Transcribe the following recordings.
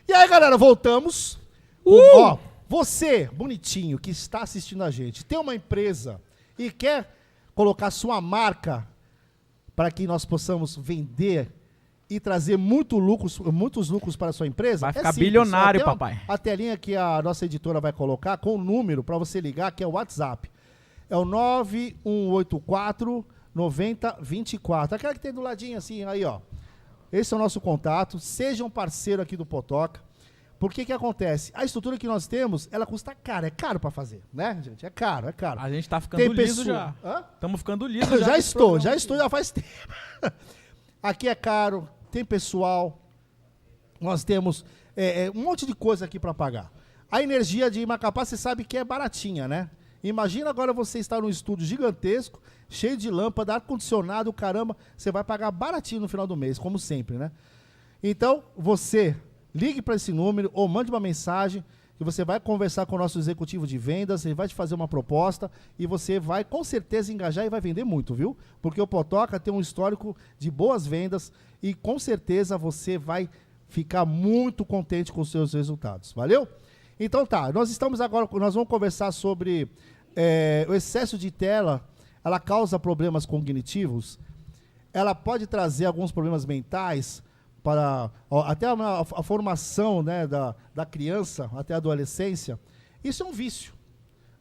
E aí, galera, voltamos. Ó, você, bonitinho, que está assistindo a gente, tem uma empresa e quer colocar sua marca para que nós possamos vender e trazer muitos lucros para a sua empresa? Vai ficar bilionário, papai. A telinha que a nossa editora vai colocar com o número para você ligar, que é o WhatsApp. É o 9184 9024. Aquela que tem do ladinho assim, aí, ó. Esse é o nosso contato. Seja um parceiro aqui do Potoca. Por que acontece? A estrutura que nós temos, ela custa caro. É caro para fazer, né, gente? É caro, é caro. A gente tá ficando liso já. Estamos ficando liso já. Já estou, já faz tempo. Aqui é caro, tem pessoal. Nós temos um monte de coisa aqui para pagar. A energia de Macapá, você sabe que é baratinha, né? Imagina agora você estar num estúdio gigantesco, cheio de lâmpada, ar-condicionado, caramba, você vai pagar baratinho no final do mês, como sempre, né? Então, você ligue para esse número ou mande uma mensagem que você vai conversar com o nosso executivo de vendas, ele vai te fazer uma proposta e você vai com certeza engajar e vai vender muito, viu? Porque o Potoca tem um histórico de boas vendas e com certeza você vai ficar muito contente com os seus resultados, valeu? Então tá, nós vamos conversar sobre o excesso de tela, ela causa problemas cognitivos, ela pode trazer alguns problemas mentais, até a formação, né, da criança, até a adolescência. Isso é um vício,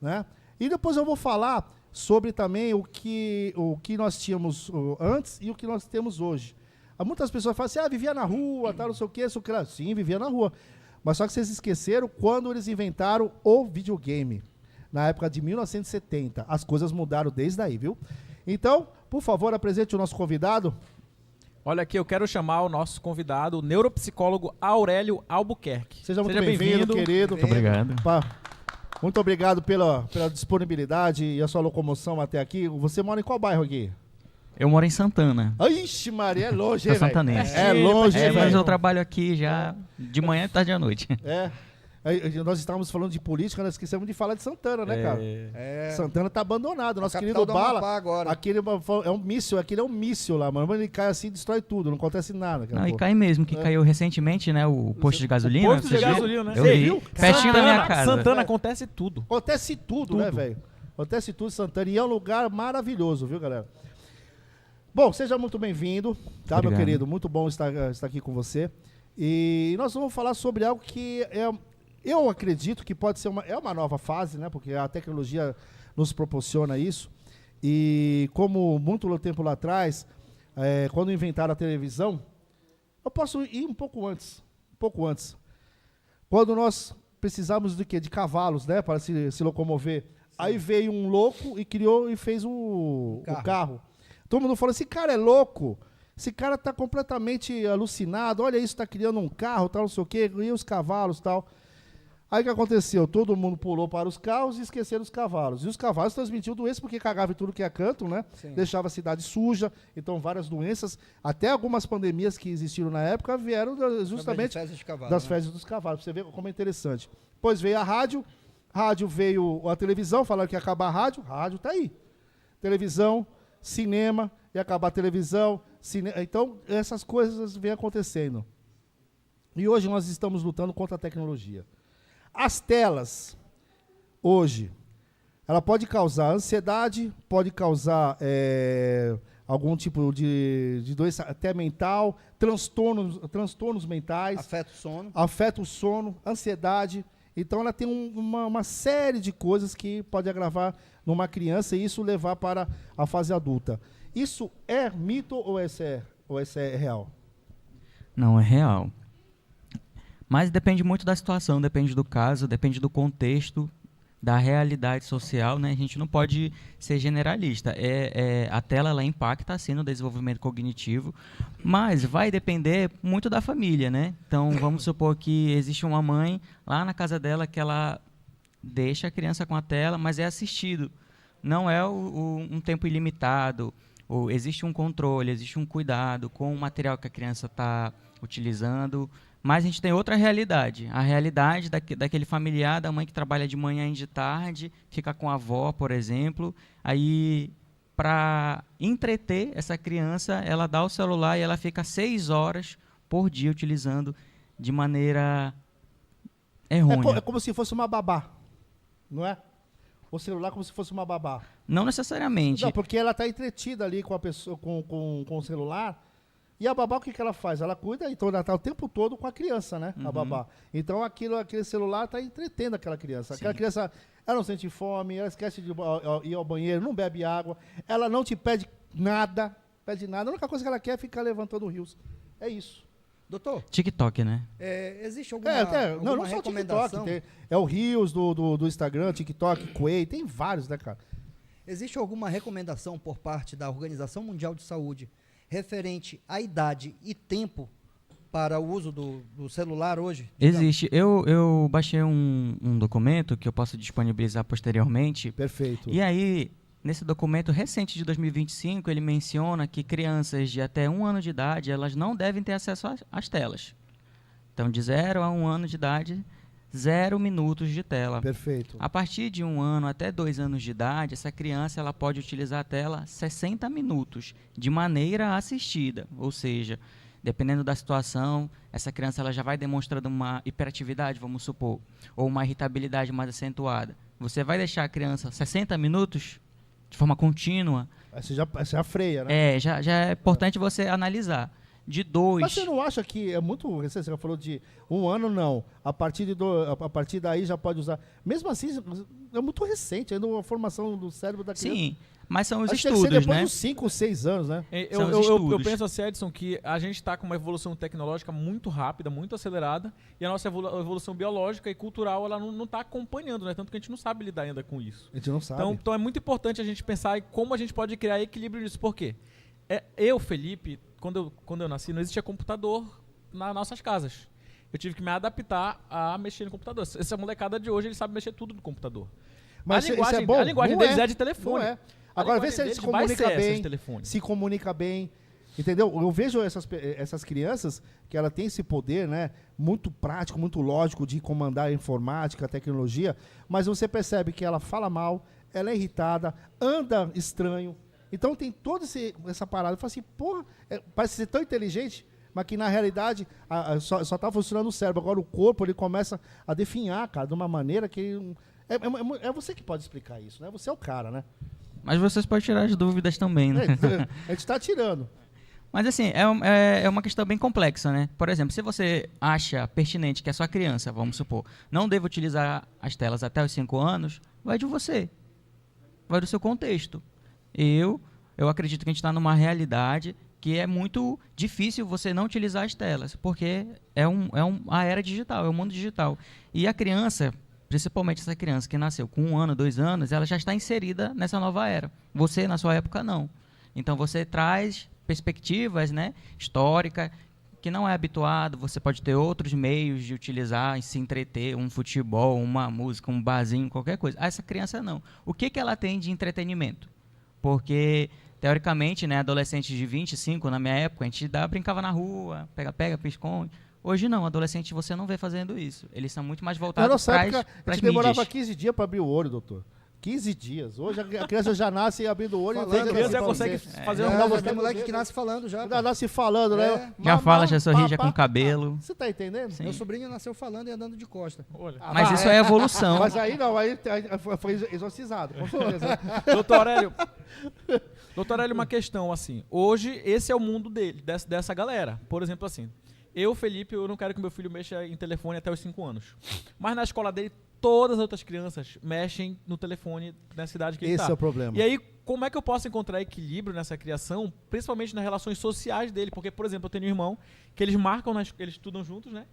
né? E depois eu vou falar sobre também o que nós tínhamos antes e o que nós temos hoje. Muitas pessoas falam assim, vivia na rua, tal, não sei o quê. Sim, vivia na rua. Mas só que vocês esqueceram quando eles inventaram o videogame. Na época de 1970. As coisas mudaram desde aí, viu? Então, por favor, apresente o nosso convidado. Olha aqui, eu quero chamar o nosso convidado, o neuropsicólogo Aurélio Albuquerque. Seja muito bem-vindo, querido. Muito obrigado. Muito obrigado pela disponibilidade e a sua locomoção até aqui. Você mora em qual bairro aqui? Eu moro em Santana. Ixi, Maria, é longe, hein, velho? Santanense. É longe, velho. Mas eu trabalho aqui já de manhã, tarde e à noite. Nós estávamos falando de política, nós esquecemos de falar de Santana, né, cara? Santana tá abandonado. Nosso querido Bala, aquele é um míssil, aquele é um míssil lá, mano. Ele cai assim, destrói tudo, não acontece nada. Cara, não, e cai mesmo, que caiu recentemente, né, o posto de gasolina. O posto de gasolina, né? Eu vi, pertinho da minha casa. Santana acontece tudo. Acontece tudo, né, velho? Acontece tudo em Santana, e é um lugar maravilhoso, viu, galera? Bom, seja muito bem-vindo, tá, obrigado, meu querido? Muito bom estar aqui com você. E nós vamos falar sobre algo que eu acredito que pode ser uma nova fase, né? Porque a tecnologia nos proporciona isso. E como muito tempo lá atrás, quando inventaram a televisão, eu posso ir um pouco antes. Quando nós precisávamos de quê? De cavalos, né? Para se locomover. Sim. Aí veio um louco e criou e fez o carro. Todo mundo falou, esse cara é louco, esse cara tá completamente alucinado, olha isso, tá criando um carro, tal, não sei o quê, e os cavalos, tal. Aí o que aconteceu? Todo mundo pulou para os carros e esqueceram os cavalos. E os cavalos transmitiam doenças porque cagavam em tudo que é canto, né? Sim. Deixava a cidade suja, então várias doenças, até algumas pandemias que existiram na época vieram justamente das fezes dos cavalos. Você vê como é interessante. Depois veio a rádio veio a televisão, falaram que ia acabar a rádio tá aí. Televisão, cinema, ia acabar a televisão, então essas coisas vêm acontecendo. E hoje nós estamos lutando contra a tecnologia. As telas, hoje, ela pode causar ansiedade, pode causar algum tipo de doença até mental, transtornos mentais. Afeta o sono, ansiedade. Então ela tem uma série de coisas que pode agravar numa criança e isso levar para a fase adulta. Isso é mito ou esse é real? Não, é real. Mas depende muito da situação, depende do caso, depende do contexto, da realidade social, né? A gente não pode ser generalista. A tela ela impacta assim no desenvolvimento cognitivo, mas vai depender muito da família, né? Então vamos supor que existe uma mãe lá na casa dela que ela deixa a criança com a tela, mas é assistido. Não é um tempo ilimitado, ou existe um controle, existe um cuidado com o material que a criança está utilizando. Mas a gente tem outra realidade, a realidade daquele familiar, da mãe que trabalha de manhã e de tarde, fica com a avó, por exemplo, aí para entreter essa criança, ela dá o celular e ela fica 6 horas por dia utilizando de maneira É, errônea. é como se fosse uma babá, não é? O celular é como se fosse uma babá. Não necessariamente. Não, porque ela está entretida ali com a pessoa, com o celular. E a babá, o que ela faz? Ela cuida, então ela está o tempo todo com a criança, né? A babá. Então aquele celular está entretendo aquela criança. Aquela criança, ela não sente fome, ela esquece de ir ao banheiro, não bebe água, ela não te pede nada. A única coisa que ela quer é ficar levantando rios. É isso. Doutor, TikTok, né? existe alguma, Não, alguma não só o recomendação? TikTok. É o Rios do Instagram, TikTok, Quay, tem vários, né, cara? Existe alguma recomendação por parte da Organização Mundial de Saúde referente à idade e tempo para o uso do celular hoje? Existe. Eu baixei um documento que eu posso disponibilizar posteriormente. Perfeito. E aí, nesse documento recente de 2025, ele menciona que crianças de até 1 ano de idade, elas não devem ter acesso às telas. Então, de 0 a 1 ano de idade, 0 minutos de tela. Perfeito. A partir de 1 ano até 2 anos de idade, essa criança ela pode utilizar a tela 60 minutos, de maneira assistida. Ou seja, dependendo da situação, essa criança ela já vai demonstrando uma hiperatividade, vamos supor, ou uma irritabilidade mais acentuada. Você vai deixar a criança 60 minutos de forma contínua? Essa é a freia, né? Já é importante você analisar. De 2... Mas você não acha que é muito recente? Você falou de 1 ano, não. A partir daí já pode usar. Mesmo assim, é muito recente ainda a formação do cérebro da criança. Sim, mas são os Acho que tem que ser estudos, depois né? dos 5 ou 6 anos, né? São os Eu estudos. penso assim, Edson, que a gente está com uma evolução tecnológica muito rápida, muito acelerada, e a nossa evolução biológica e cultural ela não está acompanhando, né? Tanto que a gente não sabe lidar ainda com isso. A gente não sabe. Então é muito importante a gente pensar em como a gente pode criar equilíbrio nisso. Por quê? Felipe, quando eu nasci, não existia computador nas nossas casas. Eu tive que me adaptar a mexer no computador. Essa molecada de hoje, ele sabe mexer tudo no computador. Mas a linguagem, isso é bom? a linguagem Não deles é. é de telefone. Não é. Agora vê se ele se comunica bem. Se comunica bem. Entendeu? Eu vejo essas crianças que ela tem esse poder, né, muito prático, muito lógico de comandar a informática, a tecnologia, mas você percebe que ela fala mal, ela é irritada, anda estranho. Então tem toda essa parada. Eu falo assim, porra, parece ser tão inteligente, mas que na realidade só está funcionando o cérebro. Agora o corpo ele começa a definhar, cara, de uma maneira que... É você que pode explicar isso, né? Você é o cara, né? Mas vocês podem tirar as dúvidas também, né? A gente está tirando. Mas assim, é uma questão bem complexa, né? Por exemplo, se você acha pertinente que a sua criança, vamos supor, não deve utilizar as telas até os 5 anos, vai de você. Vai do seu contexto. Eu acredito que a gente está numa realidade que é muito difícil você não utilizar as telas, porque a era digital, é o mundo digital. E a criança, principalmente essa criança que nasceu com 1 ano, 2 anos, ela já está inserida nessa nova era. Você, na sua época, não. Então, você traz perspectivas, né, históricas, que não é habituado, você pode ter outros meios de utilizar, se entreter, um futebol, uma música, um barzinho, qualquer coisa. Essa criança não. O que ela tem de entretenimento? Porque, teoricamente, né, adolescentes de 25, na minha época, a gente brincava na rua, pega, esconde. Hoje não, adolescente você não vê fazendo isso. Eles são muito mais voltados para as mídias. A gente demorava 15 dias para abrir o olho, doutor. 15 dias. Hoje a criança já nasce abrindo o olho. A criança já consegue fazer um... Tem moleque que nasce falando já. Já nasce falando, né? Já fala, já sorri, já com cabelo. Você tá entendendo? Sim. Meu sobrinho nasceu falando e andando de costa. Olha. Mas isso é evolução. Mas aí não, aí foi exorcizado, com certeza. Doutor Aurélio, uma questão assim. Hoje, esse é o mundo dele, dessa galera. Por exemplo, assim, Felipe, eu não quero que meu filho mexa em telefone até os 5 anos. Mas na escola dele, todas as outras crianças mexem no telefone na cidade que ele está. Esse é o problema. E aí, como é que eu posso encontrar equilíbrio nessa criação, principalmente nas relações sociais dele? Porque, por exemplo, eu tenho um irmão que eles eles estudam juntos, né?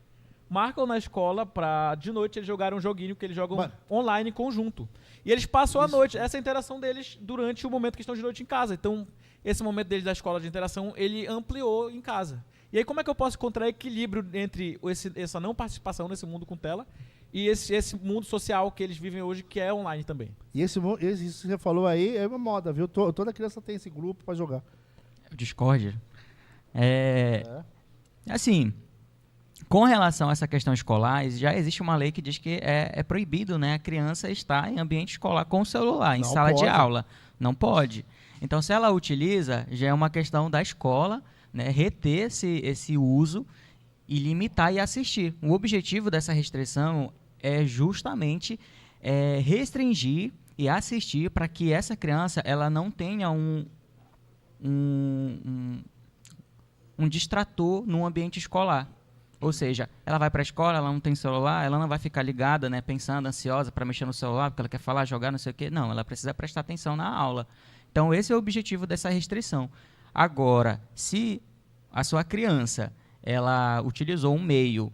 Marcam na escola pra, de noite, eles jogarem um joguinho que eles jogam online em conjunto. E eles passam a noite, essa interação deles durante o momento que estão de noite em casa. Então, esse momento deles da escola de interação, ele ampliou em casa. E aí, como é que eu posso encontrar equilíbrio entre essa não participação nesse mundo com tela e esse mundo social que eles vivem hoje, que é online também? E isso que você falou aí é uma moda, viu? Toda criança tem esse grupo para jogar. Discord. Assim, com relação a essa questão escolar, já existe uma lei que diz que é proibido, né, a criança estar em ambiente escolar com o celular, em sala de aula. Não pode. Então, se ela utiliza, já é uma questão da escola, né, reter esse uso e limitar e assistir. O objetivo dessa restrição é justamente restringir e assistir para que essa criança ela não tenha um distrator no ambiente escolar. Ou seja, ela vai para a escola, ela não tem celular, ela não vai ficar ligada, né, pensando, ansiosa para mexer no celular, porque ela quer falar, jogar, não sei o quê. Não, ela precisa prestar atenção na aula. Então, esse é o objetivo dessa restrição. Agora, se a sua criança ela utilizou um meio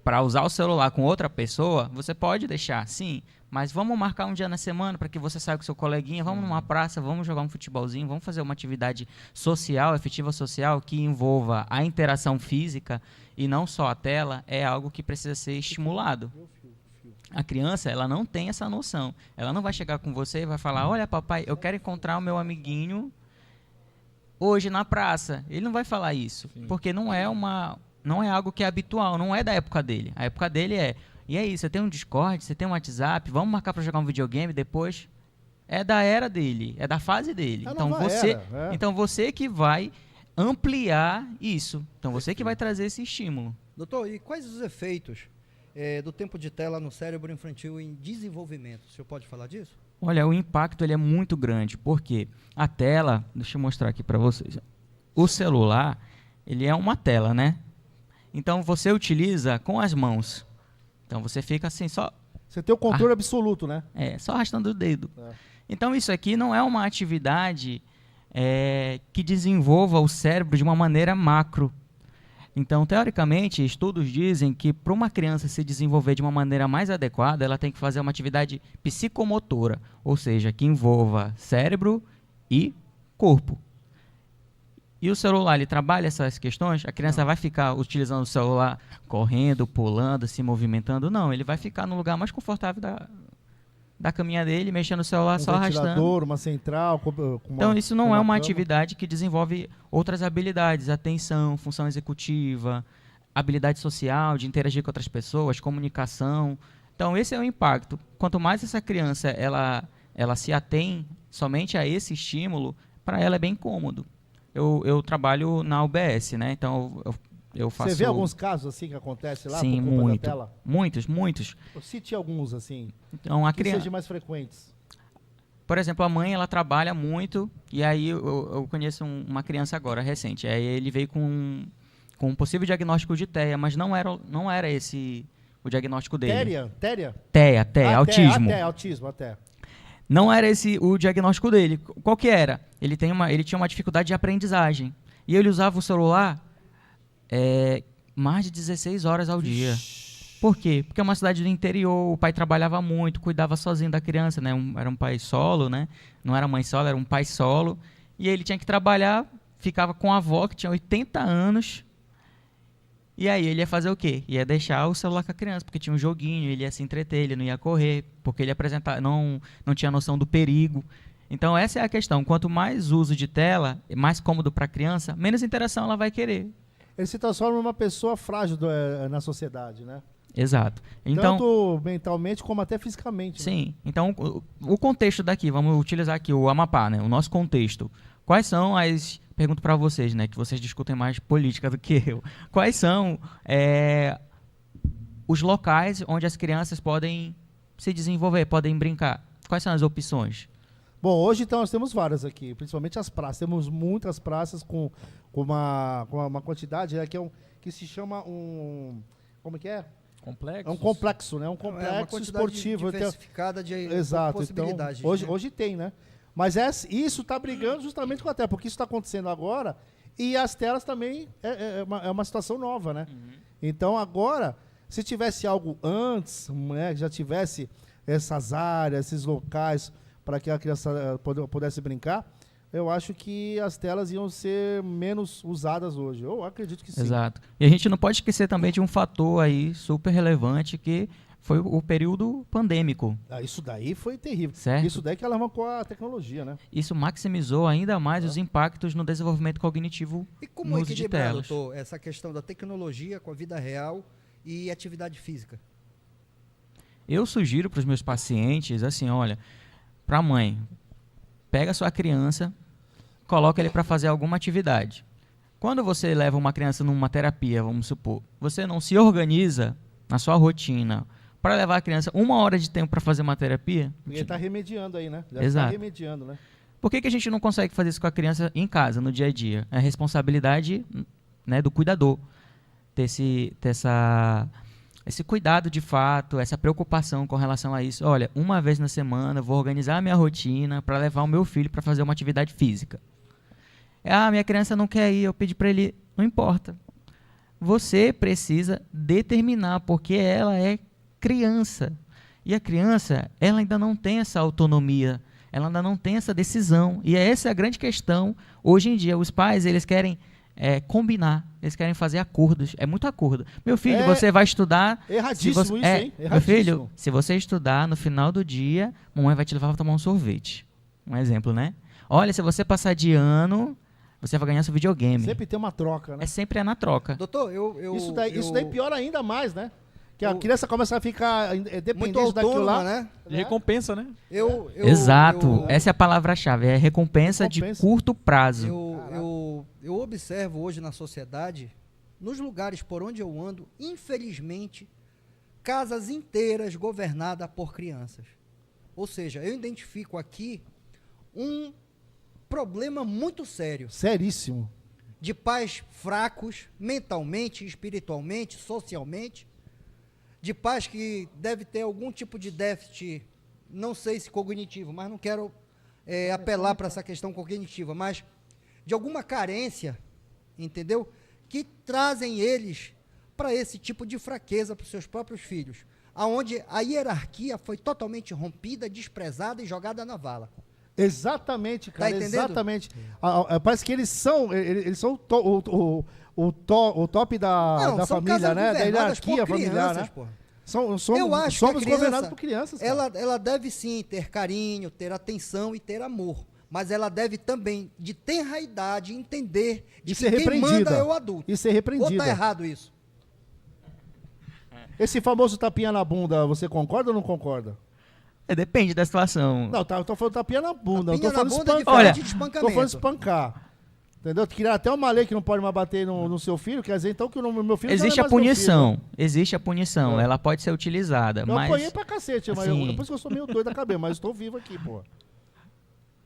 para usar o celular com outra pessoa, você pode deixar, sim, mas vamos marcar um dia na semana para que você saia com seu coleguinha, vamos numa praça, vamos jogar um futebolzinho, vamos fazer uma atividade social, efetiva social, que envolva a interação física e não só a tela, é algo que precisa ser estimulado. A criança, ela não tem essa noção. Ela não vai chegar com você e vai falar, olha papai, eu quero encontrar o meu amiguinho hoje na praça. Ele não vai falar isso, porque não é algo que é habitual, não é da época dele. A época dele e aí, você tem um Discord, você tem um WhatsApp, vamos marcar para jogar um videogame depois? É da era dele, é da fase dele. Então você que vai ampliar isso. Então você que vai trazer esse estímulo. Doutor, e quais os efeitos do tempo de tela no cérebro infantil em desenvolvimento? O senhor pode falar disso? Olha, o impacto ele é muito grande, porque a tela, deixa eu mostrar aqui para vocês. O celular, ele é uma tela, né? Então você utiliza com as mãos. Então você fica assim só... Você tem o controle absoluto, né? Só arrastando o dedo. Então isso aqui não é uma atividade que desenvolva o cérebro de uma maneira macro. Então, teoricamente, estudos dizem que para uma criança se desenvolver de uma maneira mais adequada, ela tem que fazer uma atividade psicomotora, ou seja, que envolva cérebro e corpo. E o celular, ele trabalha essas questões? A criança vai ficar utilizando o celular, correndo, pulando, se movimentando? Não, ele vai ficar no lugar mais confortável da caminha dele, mexendo no celular, só arrastando. Um ventilador, uma central... Então, isso não é uma atividade que desenvolve outras habilidades, atenção, função executiva, habilidade social, de interagir com outras pessoas, comunicação. Então, esse é o impacto. Quanto mais essa criança ela se atém somente a esse estímulo, para ela é bem cômodo. Eu trabalho na UBS, né? Então eu faço... Você vê alguns casos assim que acontece lá? Sim, por conta da tela? Muitos. Cite alguns assim. Então, a criança... sejam mais frequentes. Por exemplo, a mãe, ela trabalha muito, e aí eu conheço uma criança agora, recente. Aí ele veio com um possível diagnóstico de TEA, mas não era esse o diagnóstico dele. TEA, autismo. Autismo, até. Não era esse o diagnóstico dele. Qual que era? Ele tinha uma dificuldade de aprendizagem. E ele usava o celular mais de 16 horas ao dia. Por quê? Porque é uma cidade do interior, o pai trabalhava muito, cuidava sozinho da criança, né? Era um pai solo, né? Não era mãe solo, era um pai solo. E ele tinha que trabalhar, ficava com a avó, que tinha 80 anos. E aí ele ia fazer o quê? Ia deixar o celular com a criança, porque tinha um joguinho, ele ia se entreter, ele não ia correr, porque ele não tinha noção do perigo. Então essa é a questão. Quanto mais uso de tela, mais cômodo para a criança, menos interação ela vai querer. Ele se transforma numa pessoa frágil na sociedade, né? Exato. Então, tanto mentalmente como até fisicamente. Sim. Né? Então, o contexto daqui, vamos utilizar aqui o Amapá, né? O nosso contexto. Quais são as... Pergunto para vocês, né? Que vocês discutem mais política do que eu. Quais são os locais onde as crianças podem se desenvolver, podem brincar? Quais são as opções? Bom, hoje então nós temos várias aqui, principalmente as praças. Temos muitas praças com uma quantidade que se chama um... Como que é? Complexo? É um complexo, né? Um complexo esportivo. Diversificada de Exato. possibilidades. Então, hoje tem, né? Mas isso está brigando justamente com a tela, porque isso está acontecendo agora e as telas também é uma situação nova, né? Uhum. Então, agora, se tivesse algo antes, né, já tivesse essas áreas, esses locais para que a criança pudesse brincar, eu acho que as telas iam ser menos usadas hoje. Eu acredito que sim. Exato. E a gente não pode esquecer também de um fator aí super relevante que foi o período pandêmico. Isso daí foi terrível. Certo? Isso daí que alavancou a tecnologia, né? Isso maximizou ainda mais os impactos no desenvolvimento cognitivo e como no uso de telas. Doutor, essa questão da tecnologia com a vida real e atividade física? Eu sugiro para os meus pacientes, assim, olha, para a mãe, pega a sua criança, coloca ele para fazer alguma atividade. Quando você leva uma criança numa terapia, vamos supor, você não se organiza na sua rotina para levar a criança 1 hora de tempo para fazer uma terapia? Ele está remediando aí, né? Já Exato. está remediando, né? Por que a gente não consegue fazer isso com a criança em casa, no dia a dia? É a responsabilidade, né, do cuidador. Ter esse cuidado de fato, essa preocupação com relação a isso. Olha, uma vez na semana eu vou organizar a minha rotina para levar o meu filho para fazer uma atividade física. Minha criança não quer ir, eu pedi para ele ir. Não importa. Você precisa determinar, porque ela é criança. E a criança, ela ainda não tem essa autonomia, ela ainda não tem essa decisão. E essa é a grande questão. Hoje em dia, os pais, eles querem combinar, eles querem fazer acordos. É muito acordo. Meu filho, você vai estudar... Erradíssimo isso, hein? Erradíssimo. Meu filho, se você estudar, no final do dia, mamãe vai te levar para tomar um sorvete. Um exemplo, né? Olha, se você passar de ano, você vai ganhar seu videogame. Sempre tem uma troca, né? Sempre é na troca. Doutor, Isso daí piora ainda mais, né? Que a criança começa a ficar muito dependente daquilo autônoma, lá. né? De recompensa, né? Exato. Essa é a palavra-chave. É recompensa de curto prazo. Eu observo hoje na sociedade, nos lugares por onde eu ando, infelizmente, casas inteiras governadas por crianças. Ou seja, eu identifico aqui um problema muito sério. Seríssimo. De pais fracos, mentalmente, espiritualmente, socialmente, de pais que deve ter algum tipo de déficit, não sei se cognitivo, mas não quero apelar para essa questão cognitiva, mas de alguma carência, entendeu? Que trazem eles para esse tipo de fraqueza para os seus próprios filhos, aonde a hierarquia foi totalmente rompida, desprezada e jogada na vala. Exatamente, cara, Tá entendendo? exatamente. Parece que eles são o top da família, né? Da hierarquia familiar, né? Eu acho somos que a criança, governados por crianças. Cara. Ela deve sim ter carinho, ter atenção e ter amor. Mas ela deve também, de tenra idade, entender de que quem manda é o adulto. E ser repreendida. Ou tá errado isso? Esse famoso tapinha na bunda, você concorda ou não concorda? Depende da situação. Não, eu tô falando tapinha na bunda. Tapinha Eu tô falando na bunda é espancar. diferente de espancamento. Tô falando espancar. Entendeu? Criar até uma lei que não pode mais bater no seu filho, quer dizer então que o meu filho Existe já a não é mais meu punição. filho. Existe a punição. É. Ela pode ser utilizada. Eu mas apanhei pra cacete, mas assim, depois que eu sou meio doido da cabeça, mas estou vivo aqui, pô.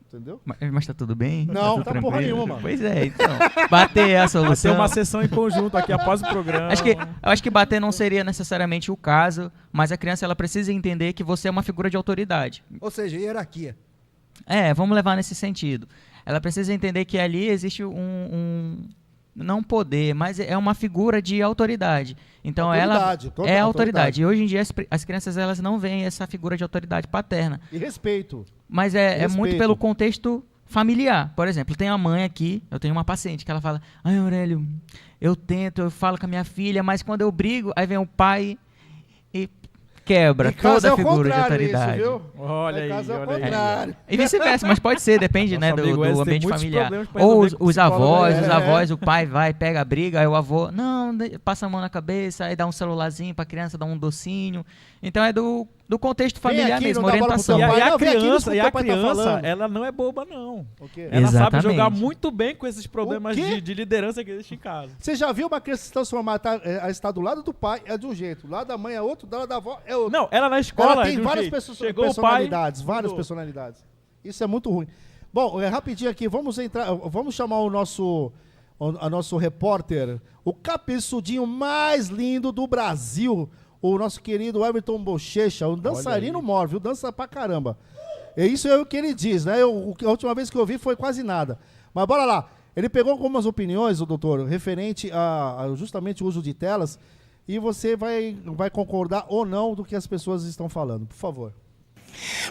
Entendeu? Mas tá tudo bem? Não, tudo tá porra tranquilo? nenhuma. Pois é, então. Bater é a Vai ter solução. uma sessão em conjunto aqui após o programa. Eu acho que bater não seria necessariamente o caso, mas a criança ela precisa entender que você é uma figura de autoridade. Ou seja, hierarquia. Vamos levar nesse sentido. Ela precisa entender que ali existe não poder, mas é uma figura de autoridade. Então Autoridade, ela toda é autoridade. autoridade. E hoje em dia as crianças elas não veem essa figura de autoridade paterna. E respeito. Mas é muito Respeito. pelo contexto familiar. Por exemplo, tem a mãe aqui, eu tenho uma paciente que ela fala: ai, Aurélio, eu falo com a minha filha, mas quando eu brigo, aí vem o pai e quebra toda a figura de autoridade. Isso, viu? Olha aí, Caso é o olha aí. contrário. E vice-versa, mas pode ser, depende, né, Nosso amigo do Wesley tem ambiente muitos familiar. problemas pra Ou resolver com os avós, psicólogo, o pai vai, pega a briga, aí o avô, não, passa a mão na cabeça, aí dá um celularzinho pra criança, dá um docinho. Então é do contexto familiar aqui, mesmo, não dá bola pro orientação. teu pai. Não, vem aqui, não E escuta a o pai tá criança, falando. ela não é boba, não. O quê? Ela sabe Exatamente. jogar muito bem com esses problemas O quê? de liderança que existem em casa. Você já viu uma criança se transformar, ela está do lado do pai, é de um jeito, do lado da mãe é outro, do lado da avó é outro. Não, ela na escola Ela é tem de um várias jeito. personalidades, várias mudou. personalidades. Isso é muito ruim. Bom, rapidinho aqui, vamos chamar o nosso repórter, o cabeçudinho mais lindo do Brasil, o nosso querido Everton Bochecha, um dançarino mor, viu? Dança pra caramba. É isso é o que ele diz, né? A última vez que eu vi foi quase nada. Mas bora lá. Ele pegou algumas opiniões, o doutor, referente a justamente o uso de telas, e você vai concordar ou não do que as pessoas estão falando. Por favor.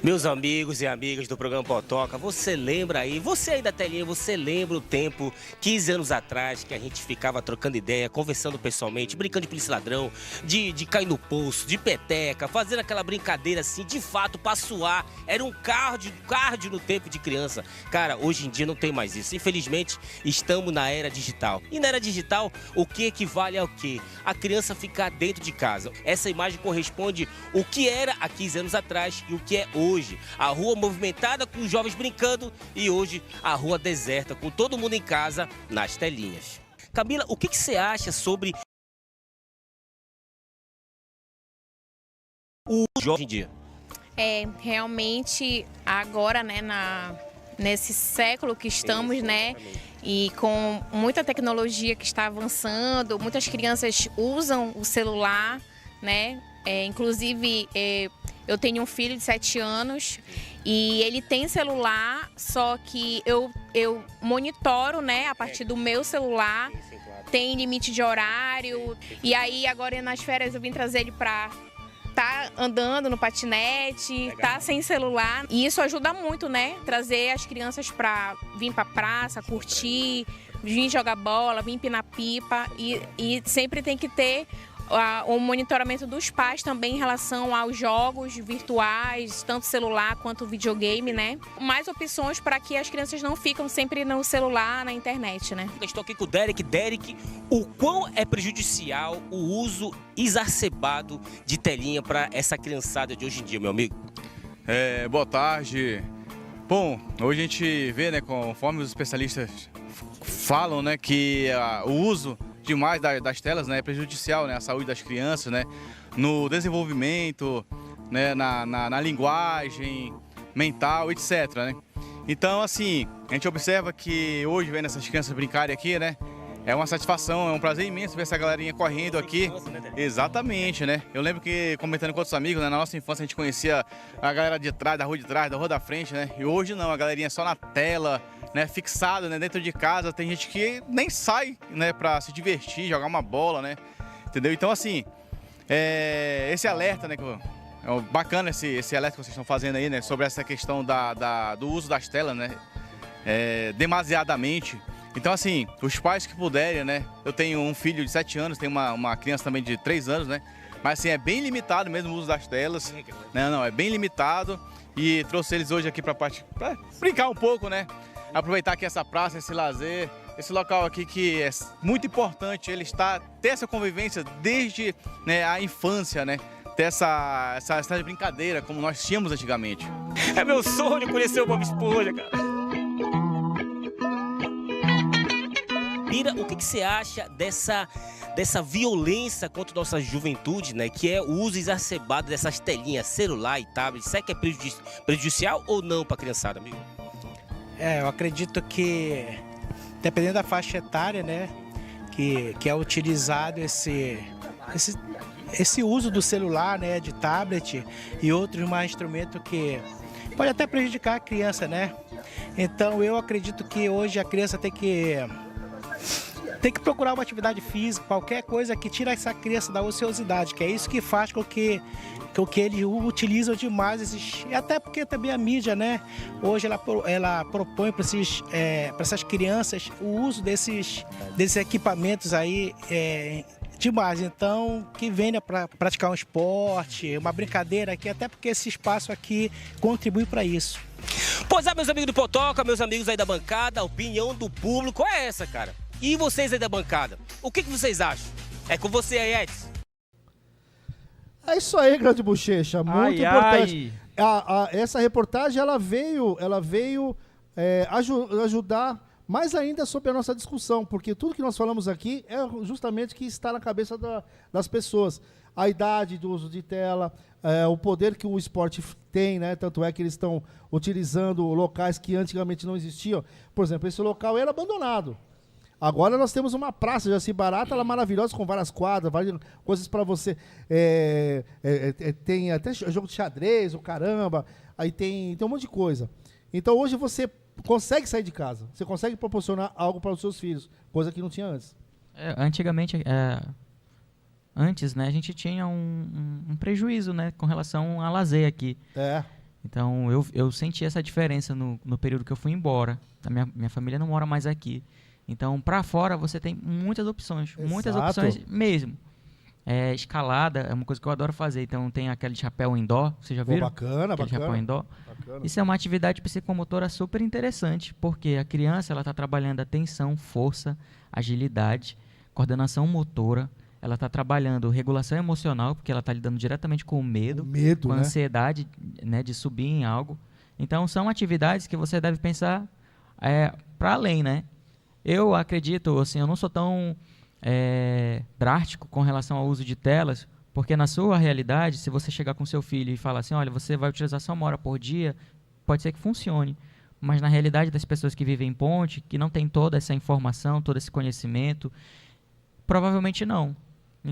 Meus amigos e amigas do programa Potoca, você lembra aí, você aí da telinha, você lembra o tempo, 15 anos atrás, que a gente ficava trocando ideia, conversando pessoalmente, brincando de polícia ladrão, de cair no poço, de peteca, fazendo aquela brincadeira assim, de fato, pra suar. Era um cardio no tempo de criança. Cara, hoje em dia não tem mais isso. Infelizmente, estamos na era digital. E na era digital, o que equivale ao quê? A criança ficar dentro de casa. Essa imagem corresponde o que era há 15 anos atrás e o que é hoje. A rua movimentada com os jovens brincando e hoje a rua deserta com todo mundo em casa nas telinhas. Camila, o que você acha sobre o jogo hoje em dia? Realmente agora, né, nesse século que estamos, né, e com muita tecnologia que está avançando, muitas crianças usam o celular, né, inclusive eu tenho um filho de 7 anos e ele tem celular, só que eu monitoro, né, a partir do meu celular, tem limite de horário, e aí agora nas férias eu vim trazer ele para tá andando no patinete, tá sem celular. E isso ajuda muito, né? Trazer as crianças para vir para praça, curtir, vir jogar bola, vir empinar pipa. E sempre tem que ter o monitoramento dos pais também em relação aos jogos virtuais, tanto celular quanto videogame, né? Mais opções para que as crianças não ficam sempre no celular, na internet, né? Estou aqui com o Derek. Derek, o quão é prejudicial o uso exacerbado de telinha para essa criançada de hoje em dia, meu amigo? Boa tarde. Bom, hoje a gente vê, né, conforme os especialistas falam, né, que o uso demais das telas, né, é prejudicial, né, à saúde das crianças, né, no desenvolvimento, né, na linguagem mental, etc, né. Então, assim, a gente observa que hoje, vendo essas crianças brincarem aqui, né, é uma satisfação, é um prazer imenso ver essa galerinha correndo aqui. Exatamente, né? Eu lembro que, comentando com outros amigos, né, na nossa infância a gente conhecia a galera de trás, da rua da frente, né? E hoje não, a galerinha só na tela, né, fixada, né, dentro de casa. Tem gente que nem sai, né, pra se divertir, jogar uma bola, né? Entendeu? Então, assim, esse alerta, né, é bacana esse alerta que vocês estão fazendo aí, né, sobre essa questão do uso das telas, né, demasiadamente. Então, assim, os pais que puderem, né? Eu tenho um filho de 7 anos, tenho uma criança também de 3 anos, né? Mas, assim, é bem limitado mesmo o uso das telas. Não, é bem limitado. E trouxe eles hoje aqui pra brincar um pouco, né? Aproveitar aqui essa praça, esse lazer, esse local aqui que é muito importante ele ter essa convivência desde, né, a infância, né? Ter essa brincadeira como nós tínhamos antigamente. É meu sonho conhecer o Bob Esponja, cara. O que você acha dessa violência contra a nossa juventude, né? Que é o uso exacerbado dessas telinhas, celular e tablet. Será que é prejudicial ou não para a criançada, amigo? Eu acredito que, dependendo da faixa etária, né? Que é utilizado esse uso do celular, né? De tablet e outros mais instrumentos que pode até prejudicar a criança, né? Então eu acredito que hoje a criança tem que procurar uma atividade física, qualquer coisa que tire essa criança da ociosidade, que é isso que faz com que eles utilizam demais e até porque também a mídia, né, hoje ela propõe para essas crianças o uso desses equipamentos aí demais. Então, que venha para praticar um esporte, uma brincadeira aqui, até porque esse espaço aqui contribui para isso. Pois é, meus amigos do Potoca, meus amigos aí da bancada, a opinião do público é essa, cara. E vocês aí da bancada, o que vocês acham? É com você aí, Edson. É isso aí, grande bochecha, muito importante. Essa reportagem ela veio ajudar mais ainda sobre a nossa discussão, porque tudo que nós falamos aqui é justamente o que está na cabeça das pessoas. A idade do uso de tela, o poder que o esporte tem, né? Tanto é que eles estão utilizando locais que antigamente não existiam. Por exemplo, esse local era abandonado. Agora nós temos uma praça de Jaci Barata, ela é maravilhosa, com várias quadras, várias coisas para você. Tem até jogo de xadrez, o caramba, aí tem um monte de coisa. Então hoje você consegue sair de casa, você consegue proporcionar algo para os seus filhos, coisa que não tinha antes. Antes, né, a gente tinha um prejuízo, né, com relação a lazer aqui. Então eu senti essa diferença no período que eu fui embora. Minha família não mora mais aqui. Então, para fora, você tem muitas opções. Exato. Muitas opções mesmo. Escalada é uma coisa que eu adoro fazer. Então, tem aquele chapéu indoor. Vocês já viram? Bacana. Chapéu indoor. Bacana. Isso é uma atividade psicomotora super interessante, porque a criança ela está trabalhando atenção, força, agilidade, coordenação motora. Ela está trabalhando regulação emocional, porque ela está lidando diretamente com o medo, com a ansiedade, né, de subir em algo. Então, são atividades que você deve pensar para além, né? Eu acredito, assim, eu não sou tão drástico com relação ao uso de telas, porque na sua realidade, se você chegar com seu filho e falar assim, olha, você vai utilizar só 1 hora por dia, pode ser que funcione. Mas na realidade das pessoas que vivem em ponte, que não tem toda essa informação, todo esse conhecimento, provavelmente não.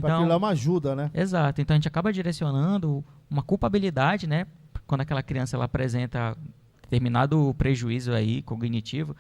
Pra aquilo é uma ajuda, né? Exato. Então a gente acaba direcionando uma culpabilidade, né? Quando aquela criança ela apresenta determinado prejuízo aí cognitivo,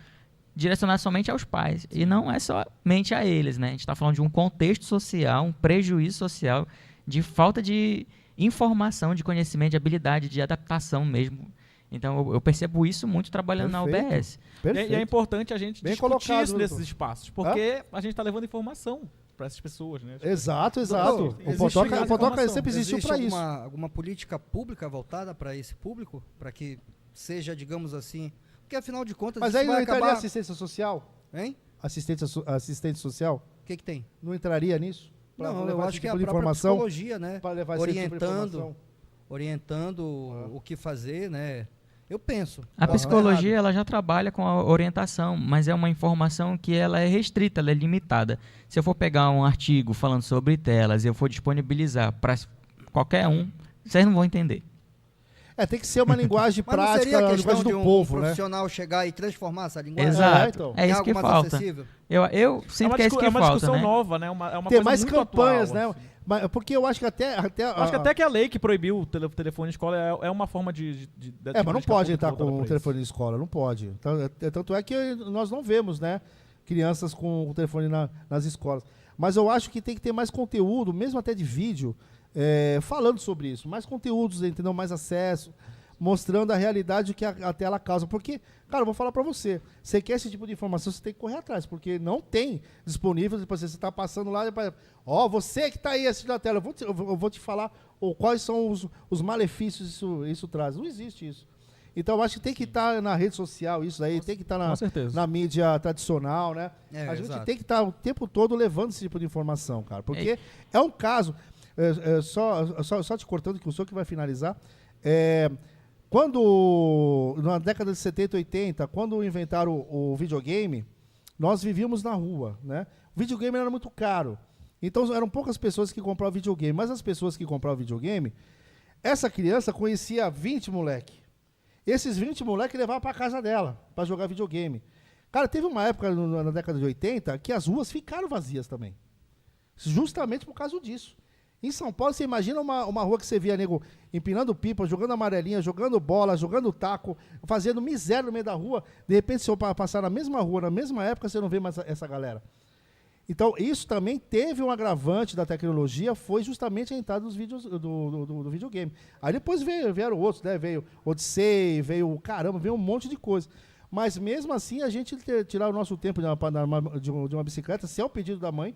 direcionar somente aos pais. E não é somente a eles, né? A gente está falando de um contexto social, um prejuízo social, de falta de informação, de conhecimento, de habilidade, de adaptação mesmo. Então eu percebo isso muito trabalhando na UBS. E é importante a gente Bem discutir colocado, isso nesses doutor. espaços, porque a gente está levando informação para essas pessoas, né? Exato. Doutor, O Potoca informação. sempre existiu Existe para isso. alguma política pública voltada para esse público? Para que seja, digamos assim... Porque, afinal de contas, Mas isso aí não vai entraria acabar... assistência social? Hein? Assistente social? O que tem? Não entraria nisso? Pra Não, levar eu esse acho que é tipo a de própria informação? psicologia, né? Para levar esse tipo de informação? Orientando o que fazer, né? Eu penso. A Posso estar psicologia errado. ela já trabalha com a orientação, mas é uma informação que ela é restrita, ela é limitada. Se eu for pegar um artigo falando sobre telas e eu for disponibilizar para qualquer um, vocês não vão entender. Tem que ser uma linguagem Mas não prática, seria a a questão linguagem de do um povo, né? profissional chegar e transformar essa linguagem Exato. então. É em isso algo que mais falta. acessível? Eu sinto que é isso que É uma falta, discussão né? nova, né? É uma Ter coisa mais muito campanhas, atual, né? assim. Mas, porque eu acho que até Acho que até que a lei que proibiu o telefone em escola é uma forma de mas não pode entrar voltada com o pra telefone de escola, não pode. Tanto é que nós não vemos, né, crianças com o telefone nas escolas. Mas eu acho que tem que ter mais conteúdo, mesmo até de vídeo, falando sobre isso. Mais conteúdos, entendeu? Mais acesso, mostrando a realidade que a tela causa. Porque, cara, eu vou falar pra você, você quer esse tipo de informação, você tem que correr atrás, porque não tem disponível, você está passando lá, você que está aí assistindo a tela, eu vou te falar quais são os malefícios isso traz. Não existe isso. Então eu acho que tem que estar na rede social isso aí, tem que estar Com certeza. na mídia tradicional, né? A gente exato. tem que estar o tempo todo levando esse tipo de informação, cara, porque é um caso, só te cortando, que o senhor que vai finalizar, quando, na década de 70 e 80, quando inventaram o videogame, nós vivíamos na rua, né? O videogame era muito caro. Então eram poucas pessoas que compravam videogame. Mas as pessoas que compravam videogame, essa criança conhecia 20 moleque. Esses 20 moleque levavam para casa dela, para jogar videogame. Cara, teve uma época na década de 80 que as ruas ficaram vazias também. Justamente por causa disso. Em São Paulo, você imagina uma rua que você via nego empinando pipa, jogando amarelinha, jogando bola, jogando taco, fazendo miséria no meio da rua. De repente, se eu passar na mesma rua, na mesma época, você não vê mais essa galera. Então, isso também teve um agravante da tecnologia, foi justamente a entrada dos vídeos do videogame. Aí depois vieram outros, né? Veio Odyssey, veio um monte de coisa. Mas mesmo assim, a gente tirar o nosso tempo de uma bicicleta, se é o pedido da mãe,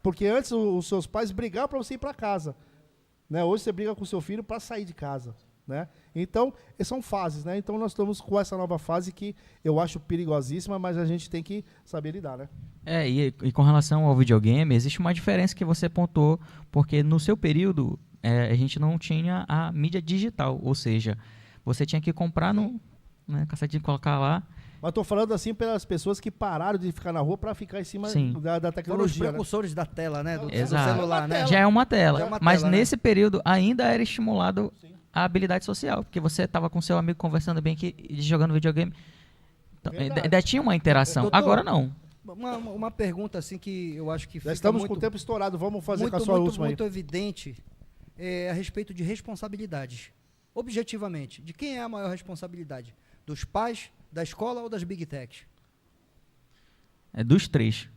porque antes os seus pais brigavam para você ir para casa, né? Hoje você briga com o seu filho para sair de casa, né? Então, são fases, né? Então nós estamos com essa nova fase que eu acho perigosíssima, mas a gente tem que saber lidar, né? E com relação ao videogame, existe uma diferença que você pontuou, porque no seu período a gente não tinha a mídia digital, ou seja, você tinha que comprar no cacetinho e colocar lá. Mas estou falando assim pelas pessoas que pararam de ficar na rua para ficar em cima Sim. da Foram os tecnologia, né? precursores da tela, né? Do Exato. celular, né? Já é uma tela, Já é uma mas tela, né? nesse período ainda era estimulado a habilidade social, porque você estava com seu amigo conversando bem aqui e jogando videogame. Então, ainda tinha uma interação. Doutor, Agora não. Uma pergunta assim que eu acho que Já fica estamos muito, com o tempo estourado, vamos fazer muito, com a sua muito, última aí. muito evidente a respeito de responsabilidades. Objetivamente, de quem é a maior responsabilidade? Dos pais, da escola ou das Big Techs? É dos três,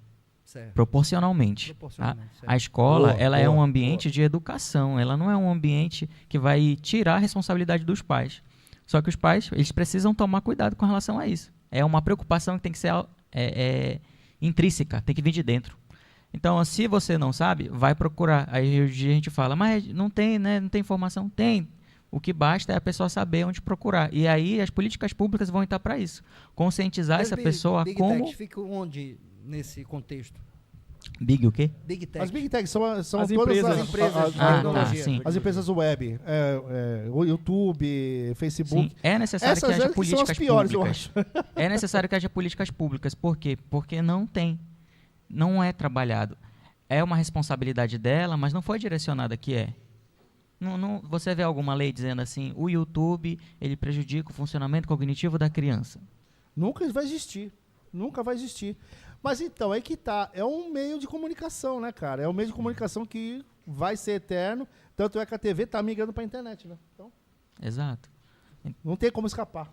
Certo. proporcionalmente. Proporcionalmente, certo. A escola, Boa, ela é boa, um ambiente de educação, ela não é um ambiente que vai tirar a responsabilidade dos pais. Só que os pais, eles precisam tomar cuidado com relação a isso. É uma preocupação que tem que ser intrínseca, tem que vir de dentro. Então, se você não sabe, vai procurar. Aí a gente fala, mas não tem, né? Não tem informação? Tem. O que basta é a pessoa saber onde procurar. E aí as políticas públicas vão estar para isso. Conscientizar As essa pessoa Big como... Techs ficam onde nesse contexto? Big o quê? Big Tech. As Big Tech são As todas empresas. as Empresas de tecnologia. Sim. as empresas web, o YouTube, Facebook. Sim, é necessário Essas que haja são as políticas piores, eu públicas. É necessário que haja políticas públicas. Por quê? Porque não tem. Não é trabalhado. É uma responsabilidade dela, mas não foi direcionada que é. Você vê alguma lei dizendo assim, o YouTube ele prejudica o funcionamento cognitivo da criança? Nunca vai existir. Nunca vai existir. Mas então, aí que tá. É um meio de comunicação, né, cara? É um meio de comunicação que vai ser eterno. Tanto é que a TV tá migrando pra internet, né? Então, Exato. não tem como escapar.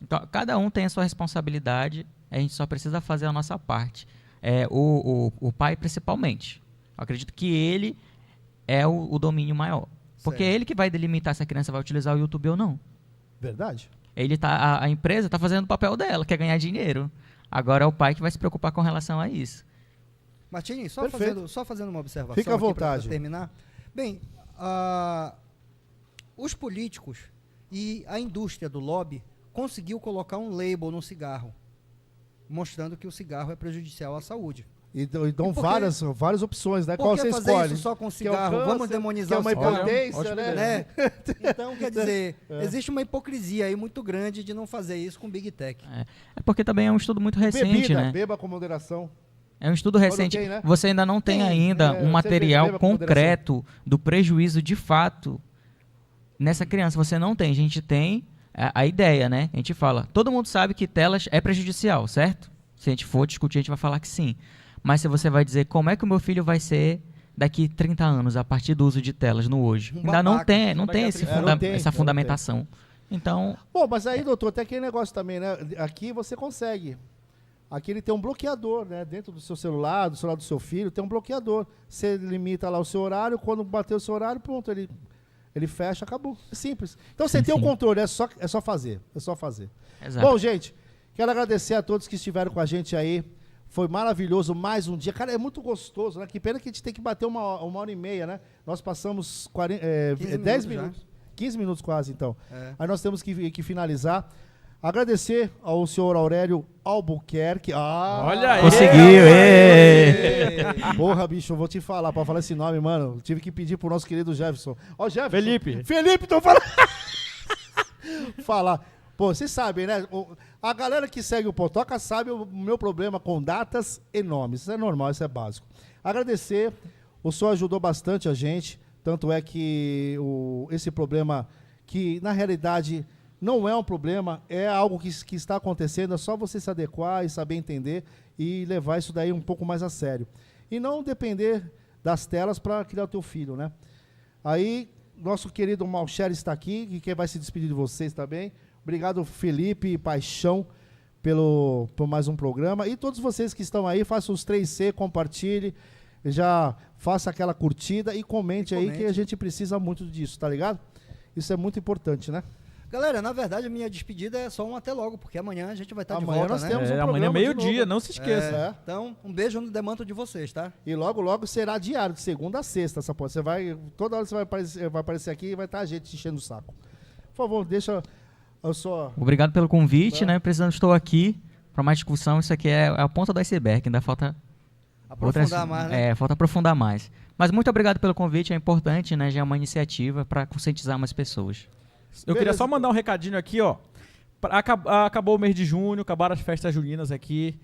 Então, cada um tem a sua responsabilidade, a gente só precisa fazer a nossa parte. O pai, principalmente. Eu acredito que ele é o domínio maior. Porque é ele que vai delimitar se a criança vai utilizar o YouTube ou não. Verdade? A empresa está fazendo o papel dela, quer ganhar dinheiro. Agora é o pai que vai se preocupar com relação a isso. Martins, Perfeito. só fazendo uma observação. Fica à aqui pra vontade. terminar. Bem, os políticos e a indústria do lobby conseguiu colocar um label no cigarro, mostrando que o cigarro é prejudicial à saúde. E dão por que- várias opções, né? Por Qual que você fazer escolhe? isso só com Que é o cigarro? câncer, Vamos que é demonizar uma o cigarro. impotência, Ótima né? Né? Então, quer dizer, existe uma hipocrisia aí muito grande de não fazer isso com Big Tech. É porque também é um estudo muito recente, Bebida, né? beba com moderação. É um estudo recente. tem, né? Você ainda não tem Tem, ainda um você material beba com concreto do prejuízo de fato nessa criança. Você não tem. A gente tem a ideia, né? A gente fala, todo mundo sabe que telas é prejudicial, certo? Se a gente for discutir, a gente vai falar que sim. Mas se você vai dizer como é que o meu filho vai ser daqui 30 anos, a partir do uso de telas no hoje. Ainda não babaca. tem, Vai ganhar esse 30 não tem, essa não fundamentação. Então, Bom, mas aí, doutor, tem aquele negócio também, né? Aqui você consegue. Aqui ele tem um bloqueador, né? Dentro do seu celular, do celular do seu filho, tem um bloqueador. Você limita lá o seu horário, quando bater o seu horário, pronto, ele fecha, acabou. É simples. Então você Sim, tem o sim. controle, é só fazer. É só fazer. exato. Bom, gente, quero agradecer a todos que estiveram com a gente aí. Foi maravilhoso mais um dia. Cara, é muito gostoso, né? Que pena que a gente tem que bater uma hora e meia, né? Nós passamos 10 minutos minutos. 15 minutos quase, então. É. Aí nós temos que finalizar. Agradecer ao senhor Aurélio Albuquerque. Olha aí! Conseguiu, ê! Porra, bicho, eu vou te falar, pra falar esse nome, mano. Tive que pedir pro nosso querido Jefferson. Ó, Jefferson. Felipe, tô falando. Falar. Pô, vocês sabem, né? A galera que segue o Potoca sabe o meu problema com datas e nomes. Isso é normal, isso é básico. Agradecer. O senhor ajudou bastante a gente. Tanto é que esse problema, que na realidade não é um problema, é algo que está acontecendo, é só você se adequar e saber entender e levar isso daí um pouco mais a sério. E não depender das telas para criar o teu filho, né? Aí, nosso querido Malcher está aqui, e quem vai se despedir de vocês também. Obrigado, Felipe e Paixão, por mais um programa. E todos vocês que estão aí, façam os 3C, compartilhe, já faça aquela curtida e comente aí, que a gente precisa muito disso, tá ligado? Isso é muito importante, né? Galera, na verdade, a minha despedida é só um até logo, porque amanhã a gente vai estar de Amanhã volta, nós né? temos um Amanhã programa de meio-dia, novo. não se esqueça. É. Então, um beijo no demanto de vocês, tá? E logo, logo será diário, de segunda a sexta, essa porra. Você vai, toda hora você vai aparecer aqui e vai estar a gente te enchendo o saco. Por favor, deixa eu só... Obrigado pelo convite, né? Precisando, estou aqui para mais discussão. Isso aqui é a ponta do iceberg, ainda falta Aprofundar mais, né? falta aprofundar mais. Mas muito obrigado pelo convite, é importante, né? Já é uma iniciativa para conscientizar mais pessoas. Eu queria Beleza. só mandar um recadinho aqui, ó. Acabou o mês de junho, acabaram as festas juninas aqui.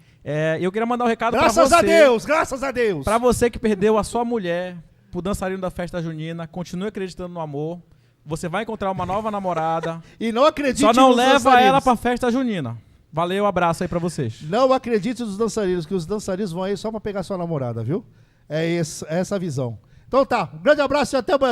Eu queria mandar um recado pra você. Graças a Deus, graças a Deus! Pra você que perdeu a sua mulher pro dançarino da festa junina, continue acreditando no amor. Você vai encontrar uma nova namorada. E não acredite Só não nos leva dançarinos. ela pra festa junina. Valeu, abraço aí pra vocês. Não acredite nos dançarinos, que os dançarinos vão aí só pra pegar sua namorada, viu? É essa a visão. Então tá, um grande abraço e até amanhã.